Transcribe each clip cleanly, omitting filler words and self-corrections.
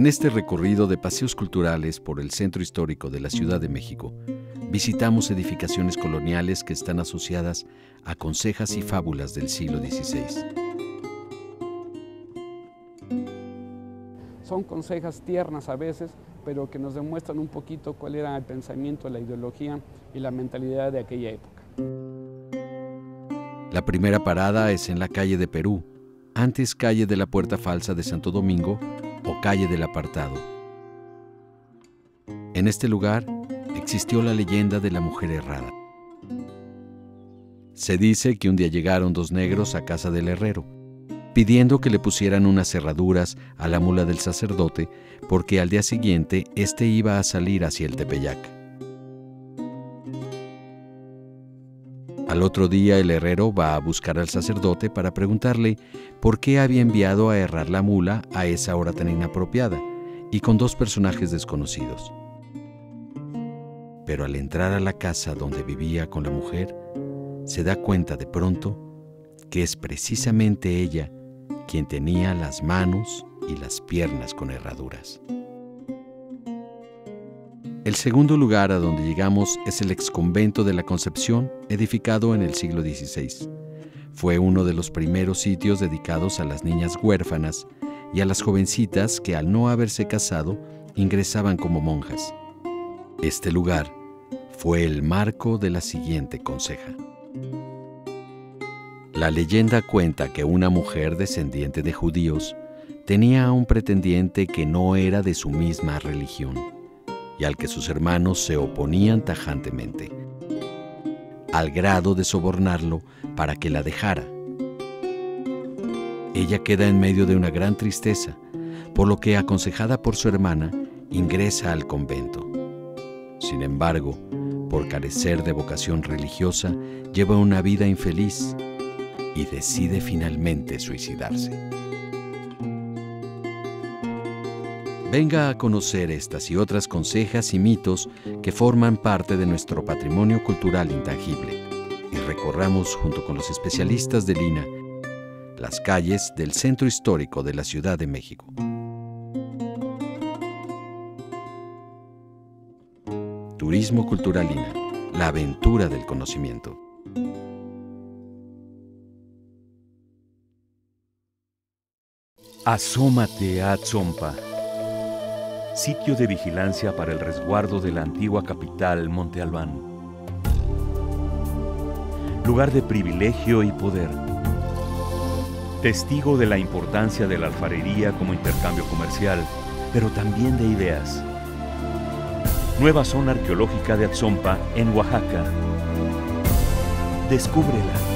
En este recorrido de paseos culturales por el centro histórico de la Ciudad de México, visitamos edificaciones coloniales que están asociadas a consejas y fábulas del siglo XVI. Son consejas tiernas a veces, pero que nos demuestran un poquito cuál era el pensamiento, la ideología y la mentalidad de aquella época. La primera parada es en la calle de Perú, antes calle de la Puerta Falsa de Santo Domingo o calle del Apartado. En este lugar existió la leyenda de la mujer errada. Se dice que un día llegaron dos negros a casa del herrero, pidiendo que le pusieran unas cerraduras a la mula del sacerdote porque al día siguiente éste iba a salir hacia el Tepeyac. Al otro día el herrero va a buscar al sacerdote para preguntarle por qué había enviado a herrar la mula a esa hora tan inapropiada y con dos personajes desconocidos. Pero al entrar a la casa donde vivía con la mujer, se da cuenta de pronto que es precisamente ella quien tenía las manos y las piernas con herraduras. El segundo lugar a donde llegamos es el exconvento de la Concepción, edificado en el siglo XVI. Fue uno de los primeros sitios dedicados a las niñas huérfanas y a las jovencitas que al no haberse casado ingresaban como monjas. Este lugar fue el marco de la siguiente conseja. La leyenda cuenta que una mujer descendiente de judíos tenía a un pretendiente que no era de su misma religión y al que sus hermanos se oponían tajantemente, al grado de sobornarlo para que la dejara. Ella queda en medio de una gran tristeza, por lo que, aconsejada por su hermana, ingresa al convento. Sin embargo, por carecer de vocación religiosa, lleva una vida infeliz y decide finalmente suicidarse. Venga a conocer estas y otras consejas y mitos que forman parte de nuestro patrimonio cultural intangible y recorramos junto con los especialistas de Lina las calles del centro histórico de la Ciudad de México. Turismo Cultural Lina, la aventura del conocimiento. Asómate a Atzompa, sitio de vigilancia para el resguardo de la antigua capital Monte Albán. Lugar de privilegio y poder. Testigo de la importancia de la alfarería como intercambio comercial, pero también de ideas. Nueva zona arqueológica de Atzompa en Oaxaca. Descúbrela.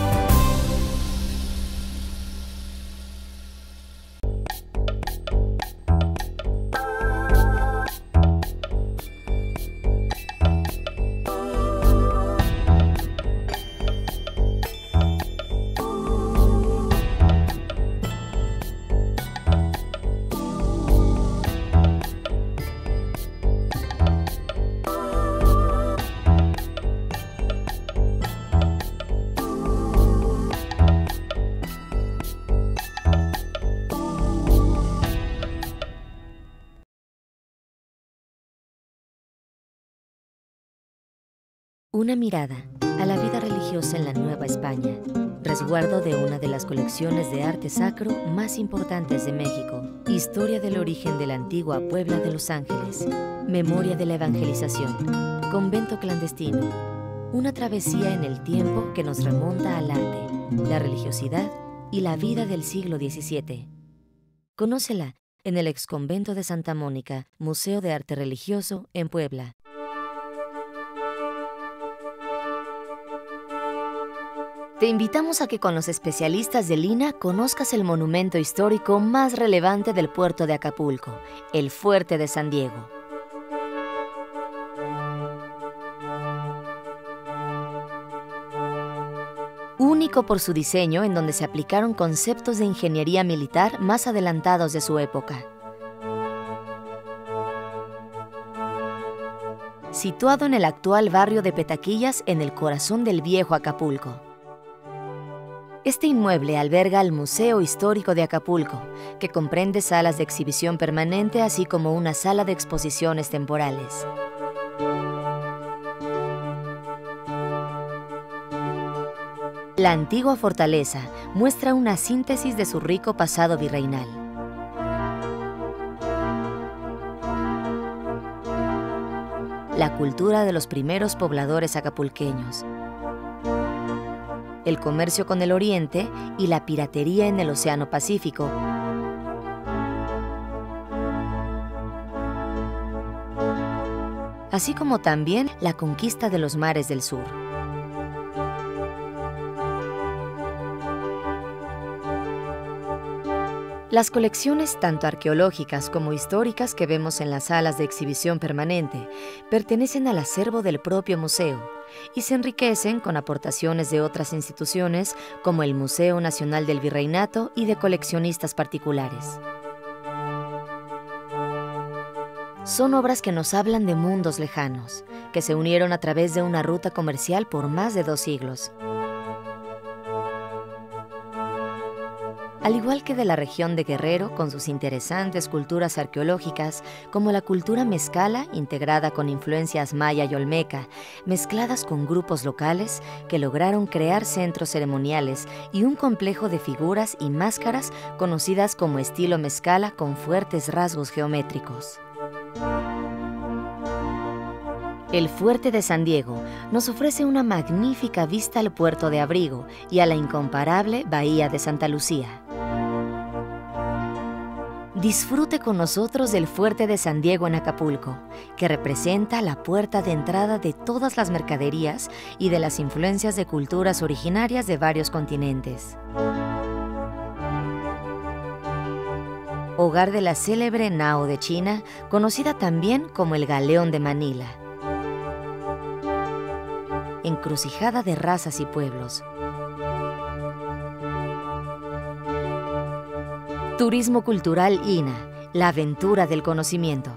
Una mirada a la vida religiosa en la Nueva España, resguardo de una de las colecciones de arte sacro más importantes de México, historia del origen de la antigua Puebla de Los Ángeles, memoria de la evangelización, convento clandestino, una travesía en el tiempo que nos remonta al arte, la religiosidad y la vida del siglo XVII. Conócela en el exconvento de Santa Mónica, Museo de Arte Religioso en Puebla. Te invitamos a que con los especialistas de Lina conozcas el monumento histórico más relevante del puerto de Acapulco, el Fuerte de San Diego. Único por su diseño, en donde se aplicaron conceptos de ingeniería militar más adelantados de su época. Situado en el actual barrio de Petaquillas, en el corazón del viejo Acapulco. Este inmueble alberga el Museo Histórico de Acapulco, que comprende salas de exhibición permanente así como una sala de exposiciones temporales. La antigua fortaleza muestra una síntesis de su rico pasado virreinal. La cultura de los primeros pobladores acapulqueños, el comercio con el Oriente y la piratería en el Océano Pacífico, así como también la conquista de los mares del sur. Las colecciones tanto arqueológicas como históricas que vemos en las salas de exhibición permanente pertenecen al acervo del propio museo y se enriquecen con aportaciones de otras instituciones como el Museo Nacional del Virreinato y de coleccionistas particulares. Son obras que nos hablan de mundos lejanos, que se unieron a través de una ruta comercial por más de 2 siglos. Al igual que de la región de Guerrero, con sus interesantes culturas arqueológicas, como la cultura mezcala, integrada con influencias maya y olmeca, mezcladas con grupos locales que lograron crear centros ceremoniales y un complejo de figuras y máscaras conocidas como estilo mezcala con fuertes rasgos geométricos. El Fuerte de San Diego nos ofrece una magnífica vista al puerto de Abrigo y a la incomparable Bahía de Santa Lucía. Disfrute con nosotros del Fuerte de San Diego en Acapulco, que representa la puerta de entrada de todas las mercaderías y de las influencias de culturas originarias de varios continentes. Hogar de la célebre Nao de China, conocida también como el Galeón de Manila. Encrucijada de razas y pueblos. Turismo Cultural INA, la aventura del conocimiento.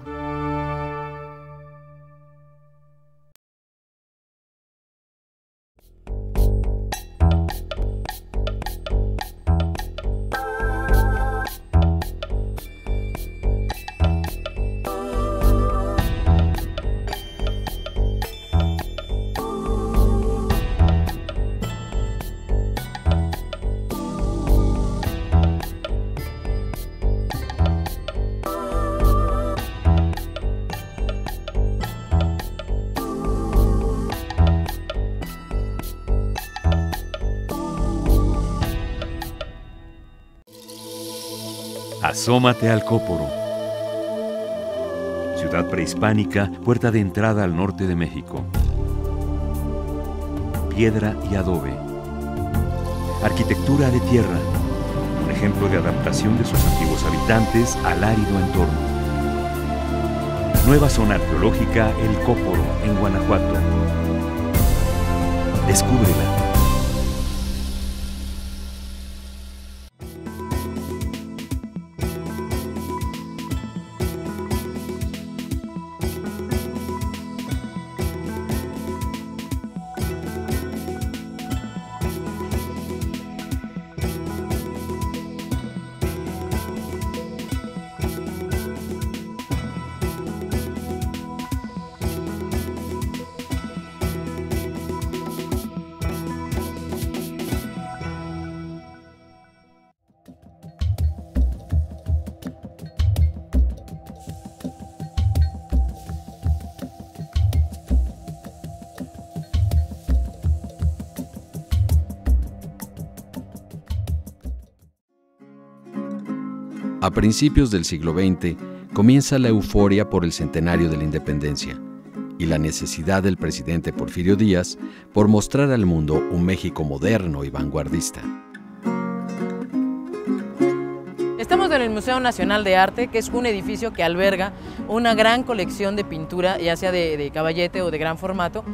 Asómate al Cóporo. Ciudad prehispánica, puerta de entrada al norte de México. Piedra y adobe. Arquitectura de tierra, un ejemplo de adaptación de sus antiguos habitantes al árido entorno. Nueva zona arqueológica El Cóporo, en Guanajuato. Descúbrela. A principios del siglo XX comienza la euforia por el centenario de la independencia y la necesidad del presidente Porfirio Díaz por mostrar al mundo un México moderno y vanguardista. Estamos en el Museo Nacional de Arte, que es un edificio que alberga una gran colección de pintura, ya sea de caballete o de gran formato,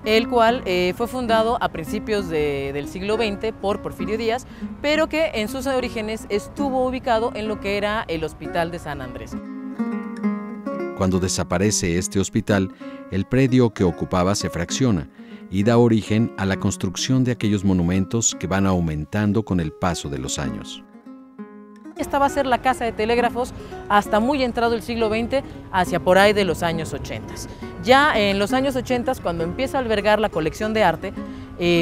el cual fue fundado a principios del siglo XX por Porfirio Díaz, pero que en sus orígenes estuvo ubicado en lo que era el Hospital de San Andrés. Cuando desaparece este hospital, el predio que ocupaba se fracciona y da origen a la construcción de aquellos monumentos que van aumentando con el paso de los años. Esta va a ser la casa de telégrafos hasta muy entrado el siglo XX, hacia por ahí de los años 80. Ya en los años 80, cuando empieza a albergar la colección de arte,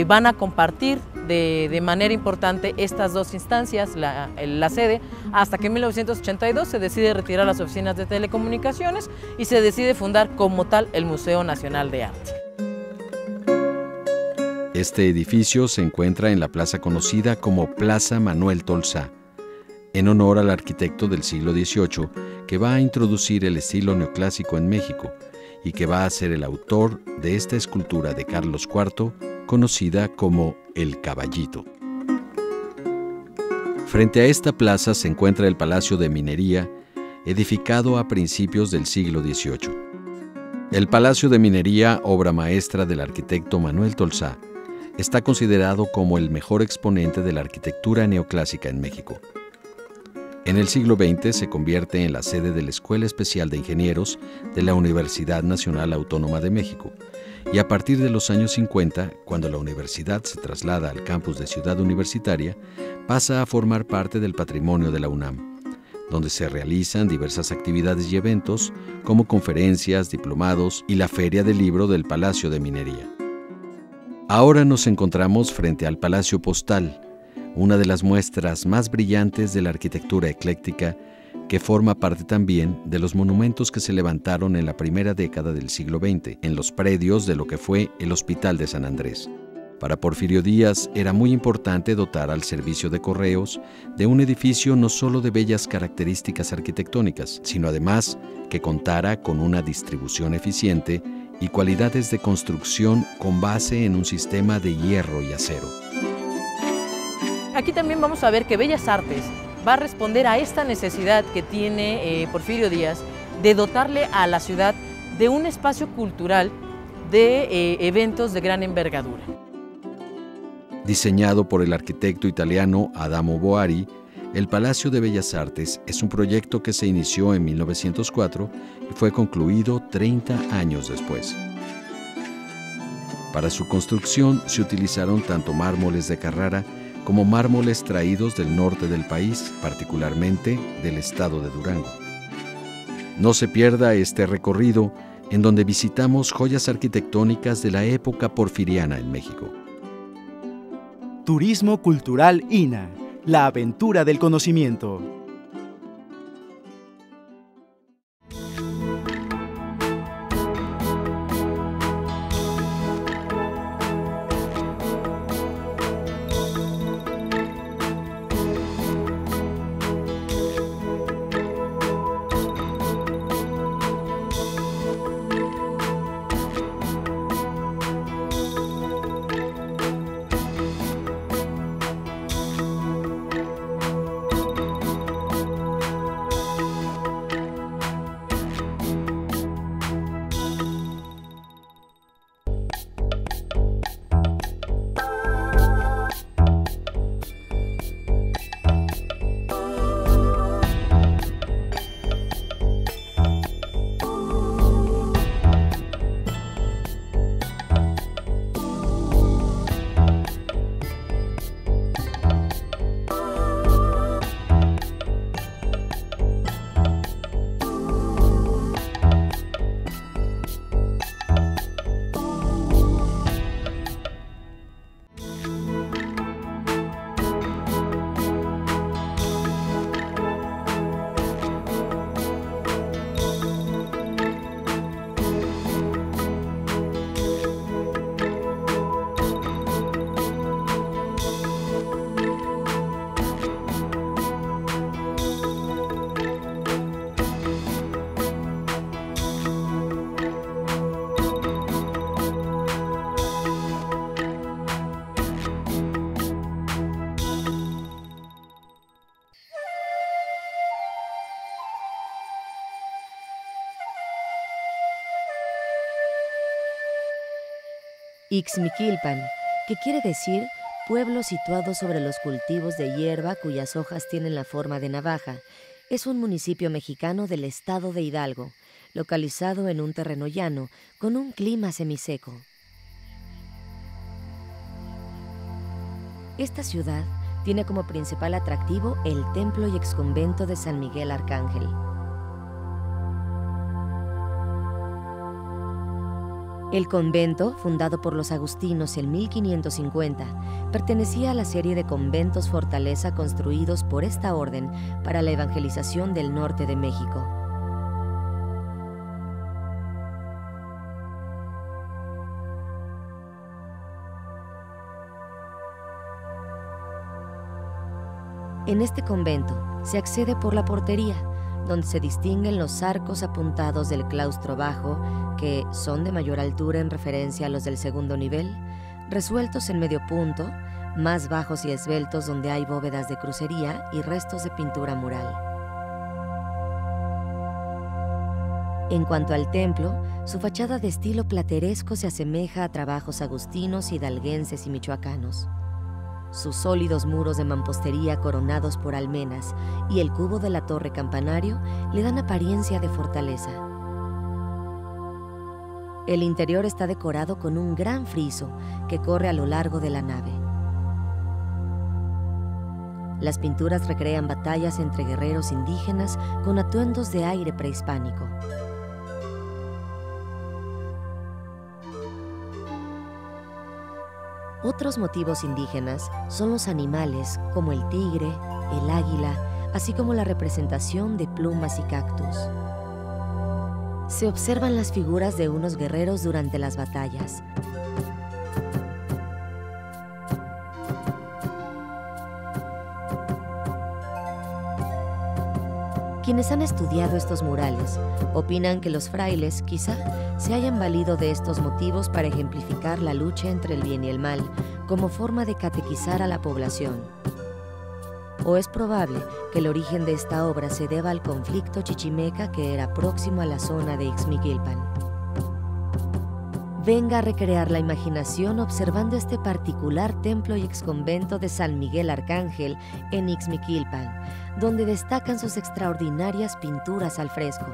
van a compartir de manera importante estas dos instancias, la sede, hasta que en 1982 se decide retirar las oficinas de telecomunicaciones y se decide fundar como tal el Museo Nacional de Arte. Este edificio se encuentra en la plaza conocida como Plaza Manuel Tolsá, en honor al arquitecto del siglo XVIII que va a introducir el estilo neoclásico en México y que va a ser el autor de esta escultura de Carlos IV, conocida como El Caballito. Frente a esta plaza se encuentra el Palacio de Minería, edificado a principios del siglo XVIII. El Palacio de Minería, obra maestra del arquitecto Manuel Tolsá, está considerado como el mejor exponente de la arquitectura neoclásica en México. En el siglo XX se convierte en la sede de la Escuela Especial de Ingenieros de la Universidad Nacional Autónoma de México, y a partir de los años 50, cuando la universidad se traslada al campus de Ciudad Universitaria, pasa a formar parte del patrimonio de la UNAM, donde se realizan diversas actividades y eventos, como conferencias, diplomados y la Feria del Libro del Palacio de Minería. Ahora nos encontramos frente al Palacio Postal, una de las muestras más brillantes de la arquitectura ecléctica, que forma parte también de los monumentos que se levantaron en la primera década del siglo XX, en los predios de lo que fue el Hospital de San Andrés. Para Porfirio Díaz era muy importante dotar al servicio de correos de un edificio no solo de bellas características arquitectónicas, sino además que contara con una distribución eficiente y cualidades de construcción con base en un sistema de hierro y acero. Aquí también vamos a ver que Bellas Artes va a responder a esta necesidad que tiene Porfirio Díaz de dotarle a la ciudad de un espacio cultural de eventos de gran envergadura. Diseñado por el arquitecto italiano Adamo Boari, el Palacio de Bellas Artes es un proyecto que se inició en 1904 y fue concluido 30 años después. Para su construcción se utilizaron tanto mármoles de Carrara como mármoles traídos del norte del país, particularmente del estado de Durango. No se pierda este recorrido en donde visitamos joyas arquitectónicas de la época porfiriana en México. Turismo Cultural INA, la aventura del conocimiento. Ixmiquilpan, que quiere decir pueblo situado sobre los cultivos de hierba cuyas hojas tienen la forma de navaja, es un municipio mexicano del estado de Hidalgo, localizado en un terreno llano con un clima semiseco. Esta ciudad tiene como principal atractivo el templo y exconvento de San Miguel Arcángel. El convento, fundado por los agustinos en 1550, pertenecía a la serie de conventos fortaleza construidos por esta orden para la evangelización del norte de México. En este convento se accede por la portería, donde se distinguen los arcos apuntados del claustro bajo, que son de mayor altura en referencia a los del segundo nivel, resueltos en medio punto, más bajos y esbeltos donde hay bóvedas de crucería y restos de pintura mural. En cuanto al templo, su fachada de estilo plateresco se asemeja a trabajos agustinos, hidalguenses y michoacanos. Sus sólidos muros de mampostería coronados por almenas y el cubo de la torre campanario le dan apariencia de fortaleza. El interior está decorado con un gran friso que corre a lo largo de la nave. Las pinturas recrean batallas entre guerreros indígenas con atuendos de aire prehispánico. Otros motivos indígenas son los animales como el tigre, el águila, así como la representación de plumas y cactus. Se observan las figuras de unos guerreros durante las batallas. Quienes han estudiado estos murales opinan que los frailes quizá se hayan valido de estos motivos para ejemplificar la lucha entre el bien y el mal como forma de catequizar a la población. O es probable que el origen de esta obra se deba al conflicto chichimeca que era próximo a la zona de Ixmiquilpan. Venga a recrear la imaginación observando este particular templo y exconvento de San Miguel Arcángel en Ixmiquilpan, donde destacan sus extraordinarias pinturas al fresco.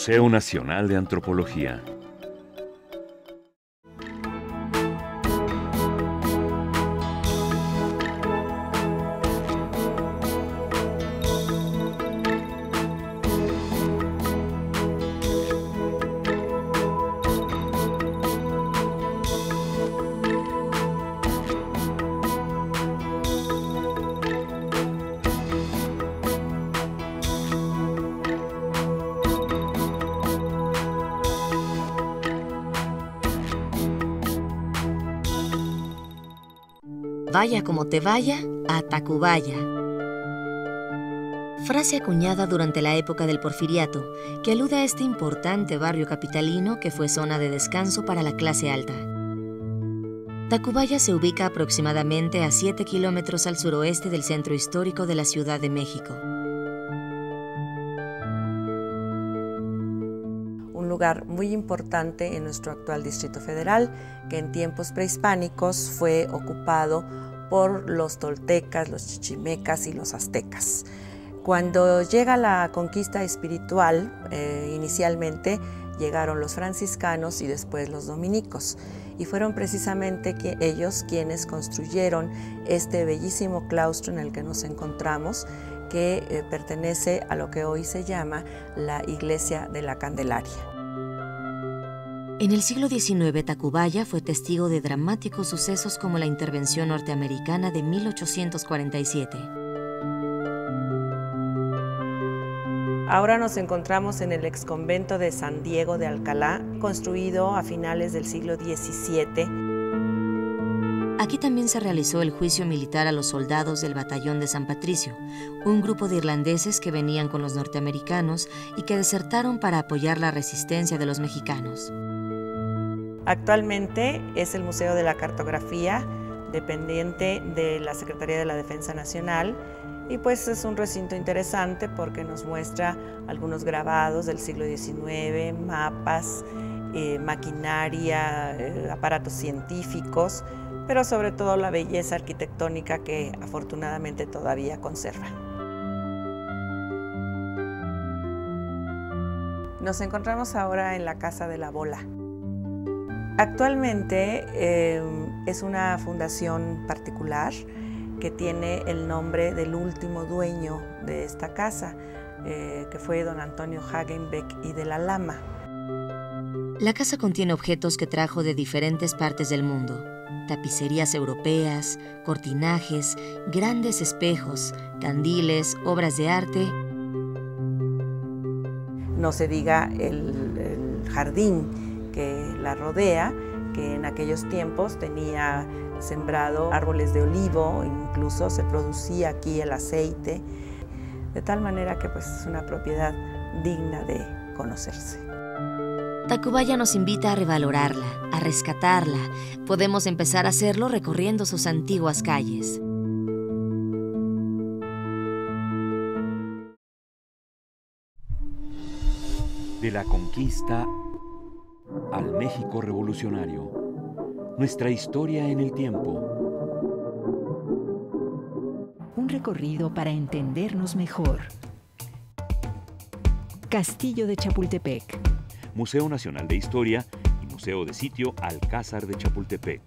Museo Nacional de Antropología. vaya como te vaya, a Tacubaya. Frase acuñada durante la época del Porfiriato, que alude a este importante barrio capitalino que fue zona de descanso para la clase alta. Tacubaya se ubica aproximadamente a 7 kilómetros al suroeste del centro histórico de la Ciudad de México. Un lugar muy importante en nuestro actual Distrito Federal, que en tiempos prehispánicos fue ocupado por los toltecas, los chichimecas y los aztecas. Cuando llega la conquista espiritual, inicialmente llegaron los franciscanos y después los dominicos, y fueron precisamente ellos quienes construyeron este bellísimo claustro en el que nos encontramos, que pertenece a lo que hoy se llama la Iglesia de la Candelaria. En el siglo XIX, Tacubaya fue testigo de dramáticos sucesos como la intervención norteamericana de 1847. Ahora nos encontramos en el exconvento de San Diego de Alcalá, construido a finales del siglo XVII. Aquí también se realizó el juicio militar a los soldados del Batallón de San Patricio, un grupo de irlandeses que venían con los norteamericanos y que desertaron para apoyar la resistencia de los mexicanos. Actualmente es el Museo de la Cartografía, dependiente de la Secretaría de la Defensa Nacional, y pues es un recinto interesante porque nos muestra algunos grabados del siglo XIX, mapas, maquinaria, aparatos científicos, pero sobre todo la belleza arquitectónica que afortunadamente todavía conserva. Nos encontramos ahora en la Casa de la Bola. Actualmente es una fundación particular que tiene el nombre del último dueño de esta casa, que fue don Antonio Hagenbeck y de la Lama. La casa contiene objetos que trajo de diferentes partes del mundo: tapicerías europeas, cortinajes, grandes espejos, candiles, obras de arte. No se diga el jardín que la rodea, que en aquellos tiempos tenía sembrado árboles de olivo, incluso se producía aquí el aceite, de tal manera que pues es una propiedad digna de conocerse. Tacubaya nos invita a revalorarla, a rescatarla. Podemos empezar a hacerlo recorriendo sus antiguas calles. De la conquista al México revolucionario. Nuestra historia en el tiempo. Un recorrido para entendernos mejor. Castillo de Chapultepec. Museo Nacional de Historia y Museo de Sitio Alcázar de Chapultepec.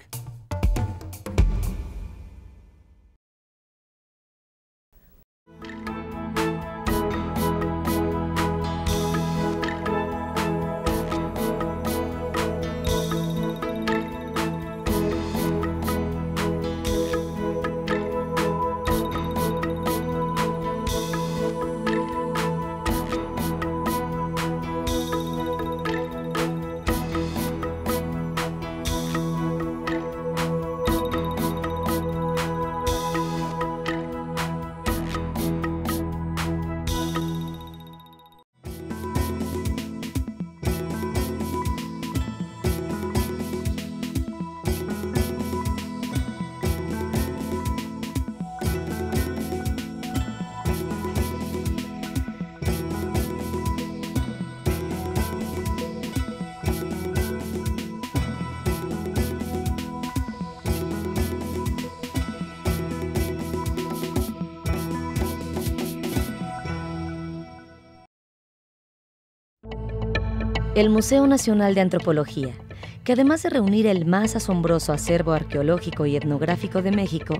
El Museo Nacional de Antropología, que además de reunir el más asombroso acervo arqueológico y etnográfico de México,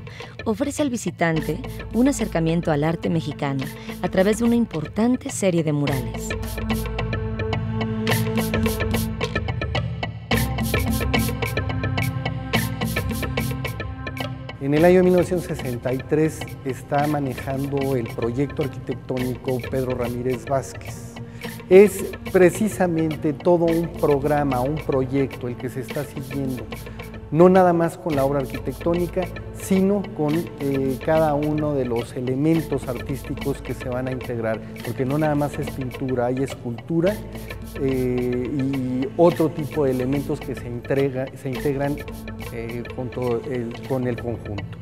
ofrece al visitante un acercamiento al arte mexicano a través de una importante serie de murales. En el año 1963 está manejando el proyecto arquitectónico Pedro Ramírez Vázquez. Es precisamente todo un programa, un proyecto el que se está siguiendo no nada más con la obra arquitectónica, sino con cada uno de los elementos artísticos que se van a integrar, porque no nada más es pintura, hay escultura y otro tipo de elementos que se integran con el conjunto.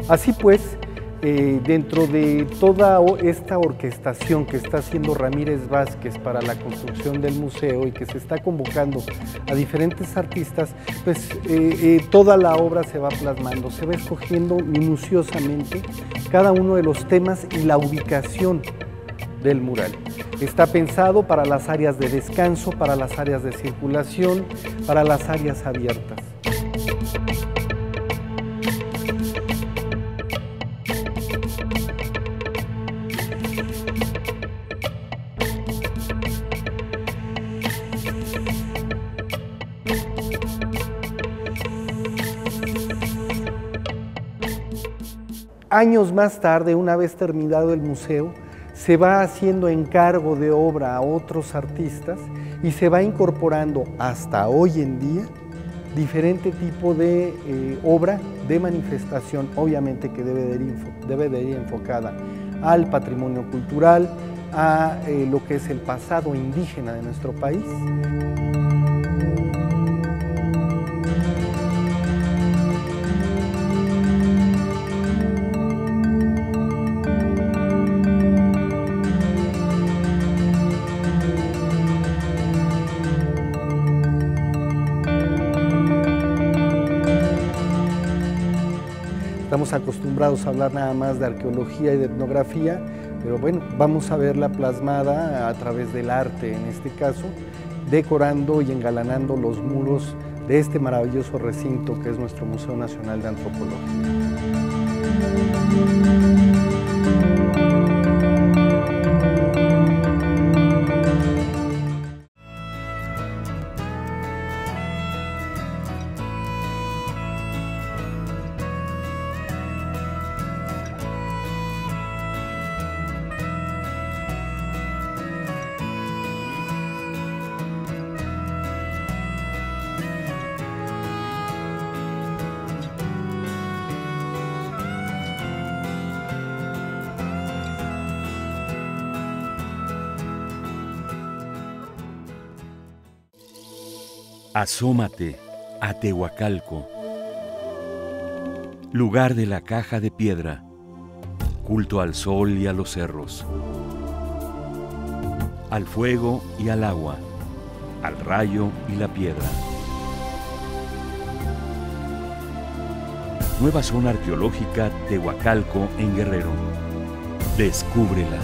Así pues, dentro de toda esta orquestación que está haciendo Ramírez Vázquez para la construcción del museo y que se está convocando a diferentes artistas, pues toda la obra se va plasmando, se va escogiendo minuciosamente cada uno de los temas y la ubicación del mural. Está pensado para las áreas de descanso, para las áreas de circulación, para las áreas abiertas. Años más tarde, una vez terminado el museo, se va haciendo encargo de obra a otros artistas y se va incorporando hasta hoy en día diferente tipo de obra de manifestación, obviamente que debe de ir enfocada al patrimonio cultural, a lo que es el pasado indígena de nuestro país. Estamos acostumbrados a hablar nada más de arqueología y de etnografía, pero bueno, vamos a verla plasmada a través del arte, en este caso, decorando y engalanando los muros de este maravilloso recinto que es nuestro Museo Nacional de Antropología. Asómate a Tehuacalco, lugar de la caja de piedra, culto al sol y a los cerros, al fuego y al agua, al rayo y la piedra. Nueva zona arqueológica Tehuacalco en Guerrero. Descúbrela.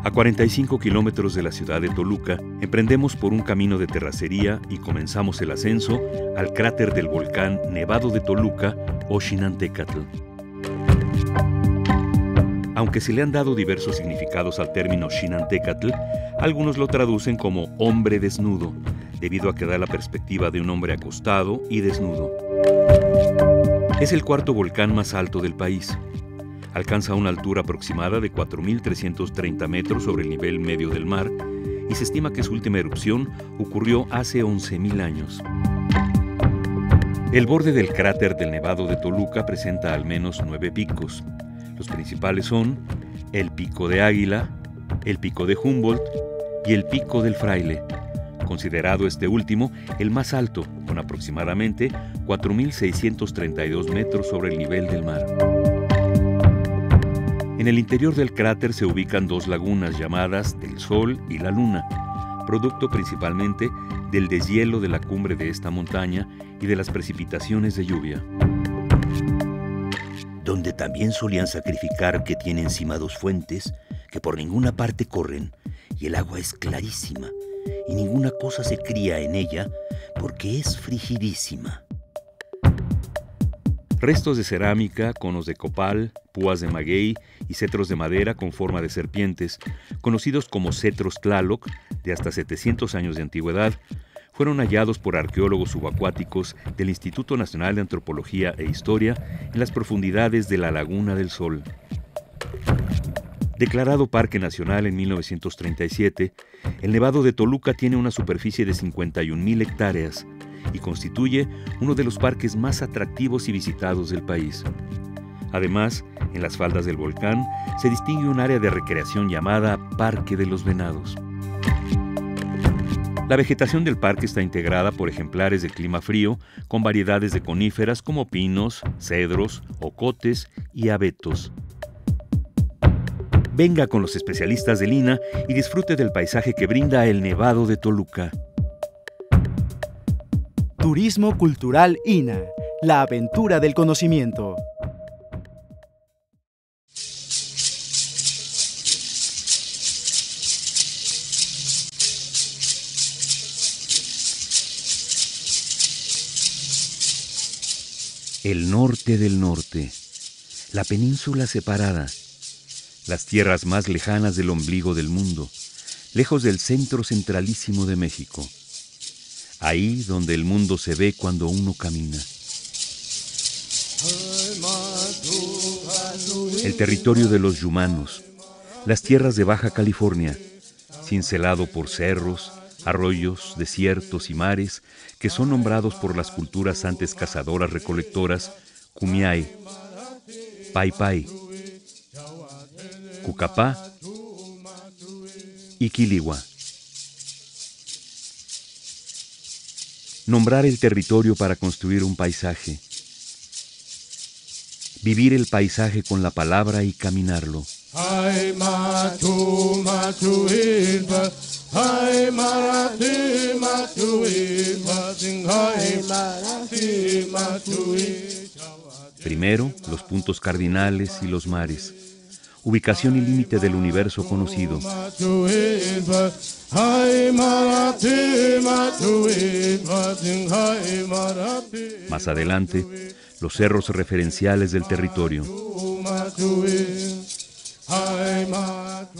A 45 kilómetros de la ciudad de Toluca, emprendemos por un camino de terracería y comenzamos el ascenso al cráter del volcán Nevado de Toluca o Xinantécatl. Aunque se le han dado diversos significados al término Xinantécatl, Algunos lo traducen como hombre desnudo, debido a que da la perspectiva de un hombre acostado y desnudo. Es el cuarto volcán más alto del país. Alcanza una altura aproximada de 4.330 metros sobre el nivel medio del mar y se estima que su última erupción ocurrió hace 11.000 años. El borde del cráter del Nevado de Toluca presenta al menos 9 picos. Los principales son el Pico de Águila, el Pico de Humboldt y el Pico del Fraile, considerado este último el más alto, con aproximadamente 4.632 metros sobre el nivel del mar. En el interior del cráter se ubican 2 lagunas llamadas del Sol y la Luna, producto principalmente del deshielo de la cumbre de esta montaña y de las precipitaciones de lluvia. Donde también solían sacrificar que tiene encima 2 fuentes que por ninguna parte corren, y el agua es clarísima, y ninguna cosa se cría en ella porque es frigidísima. Restos de cerámica, conos de copal, púas de maguey y cetros de madera con forma de serpientes, conocidos como cetros Tlaloc, de hasta 700 años de antigüedad, fueron hallados por arqueólogos subacuáticos del Instituto Nacional de Antropología e Historia en las profundidades de la Laguna del Sol. Declarado Parque Nacional en 1937, el Nevado de Toluca tiene una superficie de 51.000 hectáreas y constituye uno de los parques más atractivos y visitados del país. Además, en las faldas del volcán se distingue un área de recreación llamada Parque de los Venados. La vegetación del parque está integrada por ejemplares de clima frío con variedades de coníferas como pinos, cedros, ocotes y abetos. Venga con los especialistas del INAH y disfrute del paisaje que brinda el Nevado de Toluca. Turismo Cultural INAH, la aventura del conocimiento. El norte del norte, la península separada, las tierras más lejanas del ombligo del mundo, lejos del centro centralísimo de México. Ahí donde el mundo se ve cuando uno camina. El territorio de los Yumanos, las tierras de Baja California, cincelado por cerros, arroyos, desiertos y mares que son nombrados por las culturas antes cazadoras-recolectoras Kumiai, Paipai, Cucapá y Quiligua. Nombrar el territorio para construir un paisaje. Vivir el paisaje con la palabra y caminarlo. Primero, los puntos cardinales y los mares. Ubicación y límite del universo conocido. Más adelante, los cerros referenciales del territorio.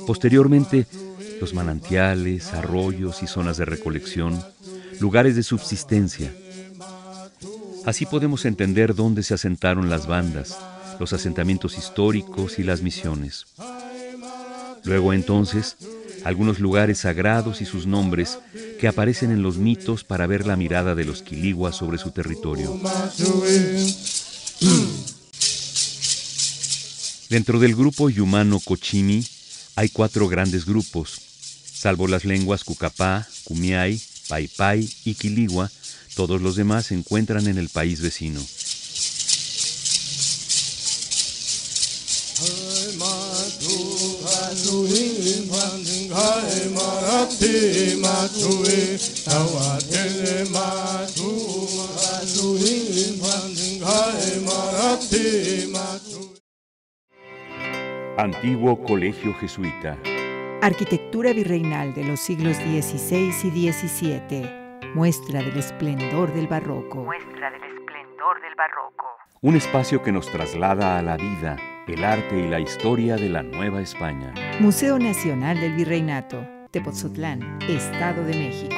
Posteriormente, los manantiales, arroyos y zonas de recolección, lugares de subsistencia. Así podemos entender dónde se asentaron las bandas, los asentamientos históricos y las misiones. Luego entonces, algunos lugares sagrados y sus nombres que aparecen en los mitos para ver la mirada de los quiliguas sobre su territorio. Dentro del grupo yumano Cochimi hay 4 grandes grupos, salvo las lenguas Cucapá, Kumiai, Paipai y Quiligua. Todos los demás se encuentran en el país vecino. Antiguo Colegio Jesuita. Arquitectura virreinal de los siglos XVI y XVII. Muestra del esplendor del barroco. Un espacio que nos traslada a la vida, el arte y la historia de la Nueva España. Museo Nacional del Virreinato. Tepoztlán, Estado de México.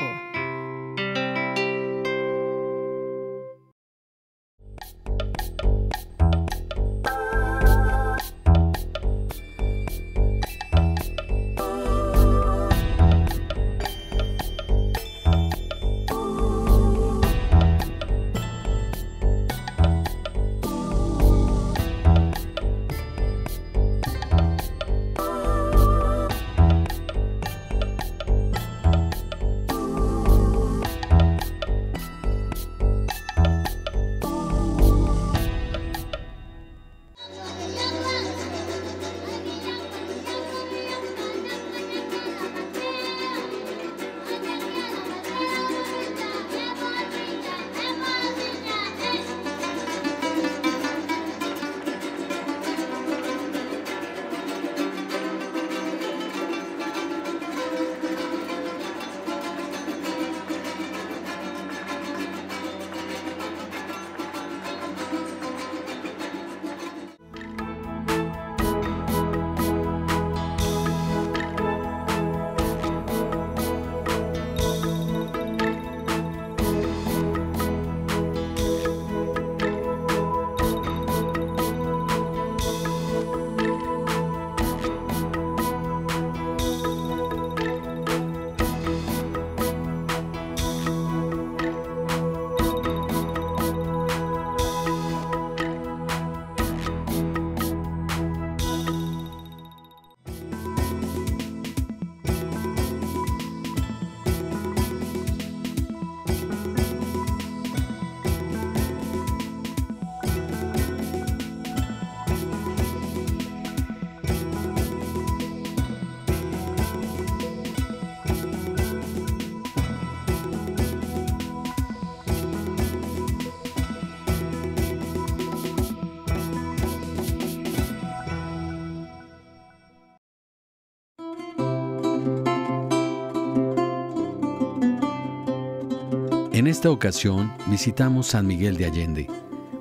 En esta ocasión visitamos San Miguel de Allende,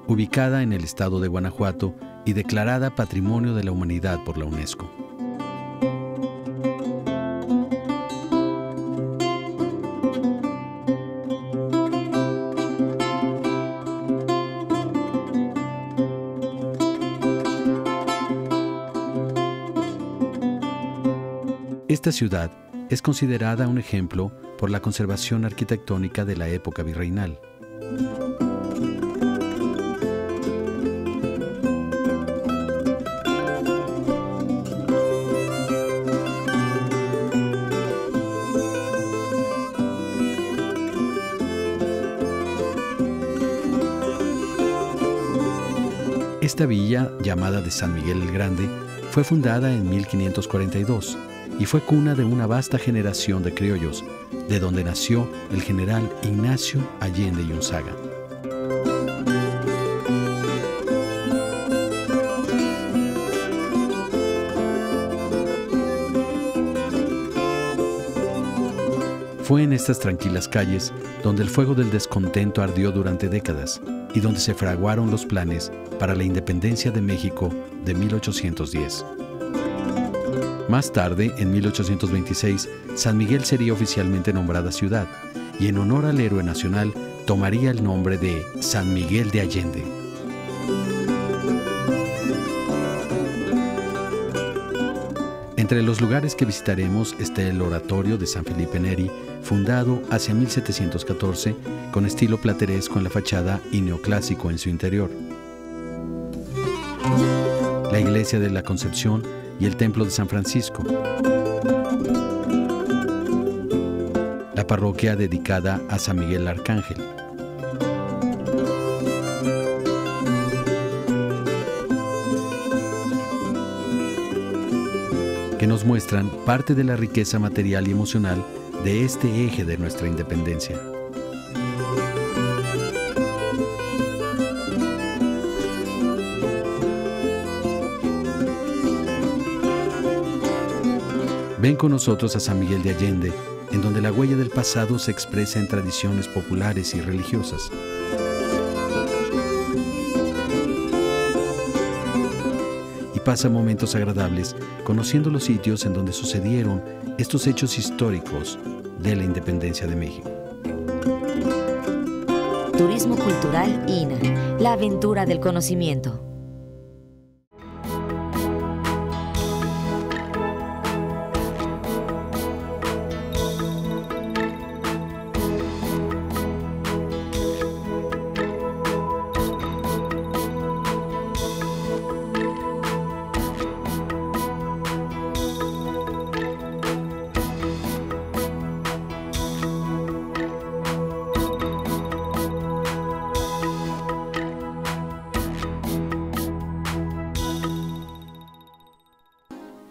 ubicada en el estado de Guanajuato y declarada Patrimonio de la Humanidad por la UNESCO. Esta ciudad es considerada un ejemplo por la conservación arquitectónica de la época virreinal. Esta villa, llamada de San Miguel el Grande, fue fundada en 1542 y fue cuna de una vasta generación de criollos, de donde nació el general Ignacio Allende y Unzaga. Fue en estas tranquilas calles donde el fuego del descontento ardió durante décadas y donde se fraguaron los planes para la independencia de México de 1810. Más tarde, en 1826, San Miguel sería oficialmente nombrada ciudad y en honor al héroe nacional tomaría el nombre de San Miguel de Allende. Entre los lugares que visitaremos está el Oratorio de San Felipe Neri, fundado hacia 1714, con estilo plateresco en la fachada y neoclásico en su interior. La Iglesia de la Concepción y el Templo de San Francisco. La parroquia dedicada a San Miguel Arcángel. Que nos muestran parte de la riqueza material y emocional de este eje de nuestra independencia. Ven con nosotros a San Miguel de Allende, en donde la huella del pasado se expresa en tradiciones populares y religiosas. Y pasa momentos agradables conociendo los sitios en donde sucedieron estos hechos históricos de la independencia de México. Turismo Cultural INA, la aventura del conocimiento.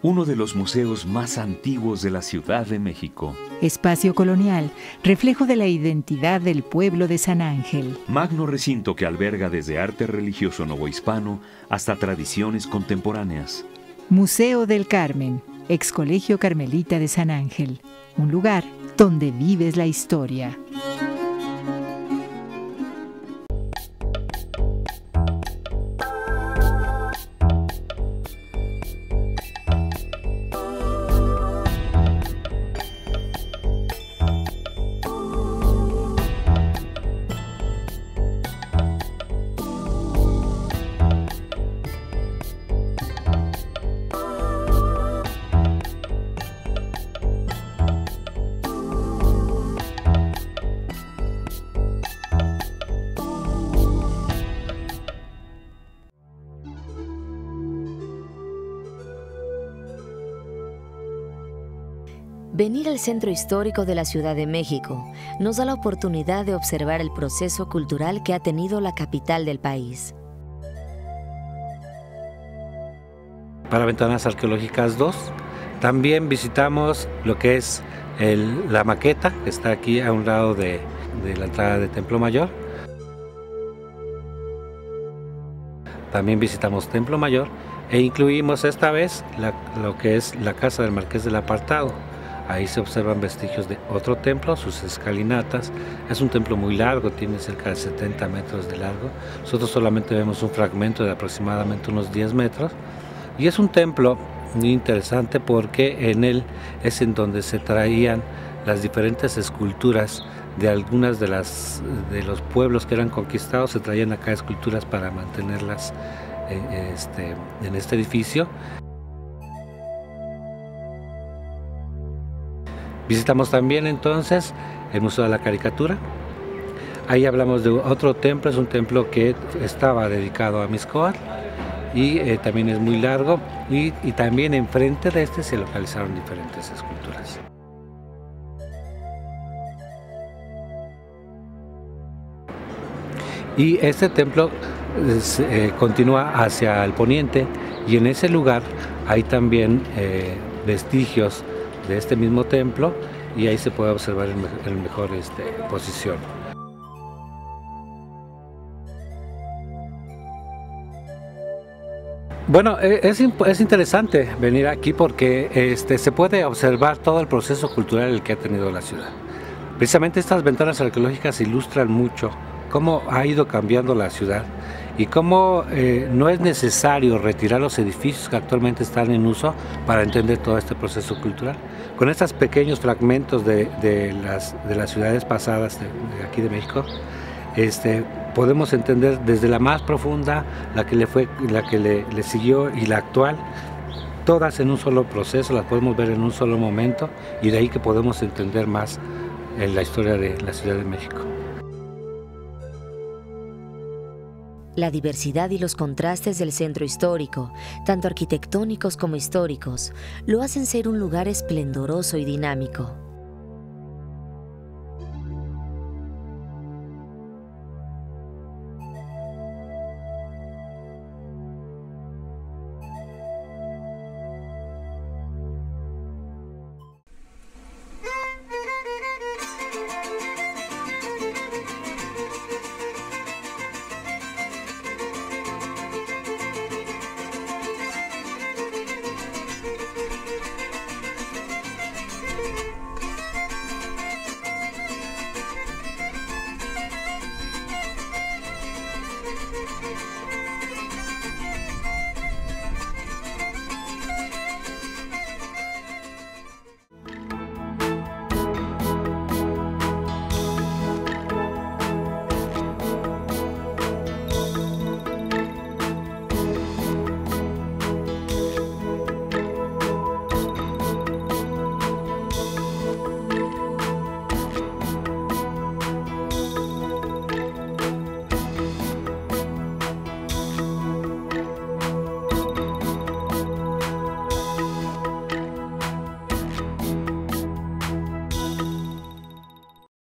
Uno de los museos más antiguos de la Ciudad de México. Espacio colonial, reflejo de la identidad del pueblo de San Ángel. Magno recinto que alberga desde arte religioso novohispano hasta tradiciones contemporáneas. Museo del Carmen, ex Colegio Carmelita de San Ángel. Un lugar donde vives la historia. Venir al Centro Histórico de la Ciudad de México nos da la oportunidad de observar el proceso cultural que ha tenido la capital del país. Para Ventanas Arqueológicas 2, también visitamos lo que es la maqueta, que está aquí a un lado de la entrada de Templo Mayor. También visitamos Templo Mayor e incluimos esta vez lo que es la casa del Marqués del Apartado. Ahí se observan vestigios de otro templo, sus escalinatas. Es un templo muy largo, tiene cerca de 70 metros de largo. Nosotros solamente vemos un fragmento de aproximadamente unos 10 metros. Y es un templo muy interesante porque en él es en donde se traían las diferentes esculturas de algunas de los pueblos que eran conquistados. Se traían acá esculturas para mantenerlas en este edificio. Visitamos también entonces el Museo de la Caricatura. Ahí hablamos de otro templo, es un templo que estaba dedicado a Mixcoatl y también es muy largo y también enfrente de este se localizaron diferentes esculturas. Y este templo continúa hacia el poniente y en ese lugar hay también vestigios de este mismo templo y ahí se puede observar en mejor posición. Bueno, es interesante venir aquí porque se puede observar todo el proceso cultural que ha tenido la ciudad. Precisamente estas ventanas arqueológicas ilustran mucho cómo ha ido cambiando la ciudad y cómo no es necesario retirar los edificios que actualmente están en uso para entender todo este proceso cultural. Con estos pequeños fragmentos de las ciudades pasadas de aquí de México, podemos entender desde la más profunda, la que le siguió y la actual, todas en un solo proceso, las podemos ver en un solo momento y de ahí que podemos entender más en la historia de la Ciudad de México. La diversidad y los contrastes del centro histórico, tanto arquitectónicos como históricos, lo hacen ser un lugar esplendoroso y dinámico.